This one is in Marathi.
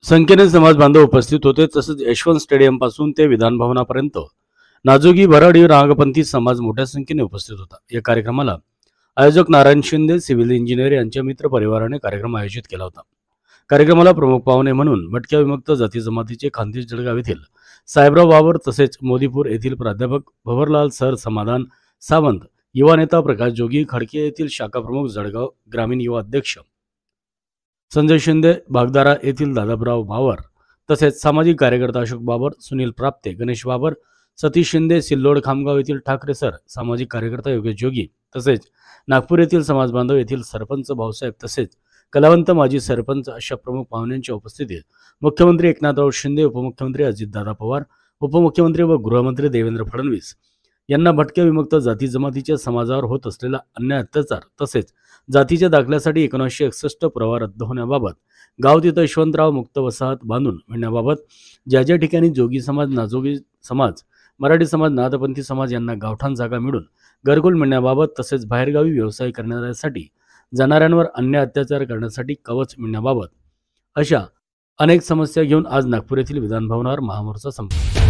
संख्येने समाज बांधव उपस्थित होते। तसेच यशवंत स्टेडियम पासून ते विधान भवनापर्यंत नाजोगी भराडी रागपंथी समाज मोठ्या संख्येने उपस्थित होता। या कार्यक्रमाला आयोजक नारायण शिंदे सिव्हिल इंजिनियर यांच्या मित्र परिवाराने कार्यक्रम आयोजित केला होता। कार्यक्रमाला प्रमुख पाहुणे म्हणून भटक्या विमुक्त जाती जमातीचे खानदेश जळगाव येथील साहेबराव बाबर तसेच मोदीपूर येथील प्राध्यापक भवरलाल सर समाधान सावंत, युवा नेता प्रकाश जोगी, खडके येथील शाखा प्रमुख, जळगाव ग्रामीण युवा अध्यक्ष संजय शिंदे, बागदारा येथील दादाबराव बाबर तसेच सामाजिक कार्यकर्ता अशोक बाबर, सुनील प्राप्ते, गणेश बाबर, सतीश शिंदे, सिल्लोड खामगाव येथील ठाकरे सर, सामाजिक कार्यकर्ता योगेश जोगी तसेच नागपूर येथील समाज बांधव, येथील सरपंच भाऊसाहेब तसेच कलावंत माजी सरपंच अशा प्रमुख पाहुण्यांच्या उपस्थितीत मुख्यमंत्री एकनाथराव शिंदे, उपमुख्यमंत्री अजितदादा पवार, उपमुख्यमंत्री व गृहमंत्री देवेंद्र फडणवीस यांना भटक्या विमुक्त जाती जमातीच्या समाजावर होत असलेला अन्याय, अत्याचार तसेच जातीच्या दाखल्यासाठी 1961 पुरावा रद्द होण्याबाबत, गाव तिथं यशवंतराव मुक्त वसाहत बांधून मिळण्याबाबत, ज्या ज्या ठिकाणी जोगी समाज, नाजोगी समाज, मराठी समाज, नाथपंथी समाज यांना गावठाण जागा मिळून घरकुल मिळण्याबाबत तसेच बाहेरगावी व्यवसाय करण्यासाठी जाणाऱ्यांवर अन्याय अत्याचार करण्यासाठी कवच मिळण्याबाबत अशा अनेक समस्या घेऊन आज नागपूर येथील विधानभवनावर महामोर्चा संपला।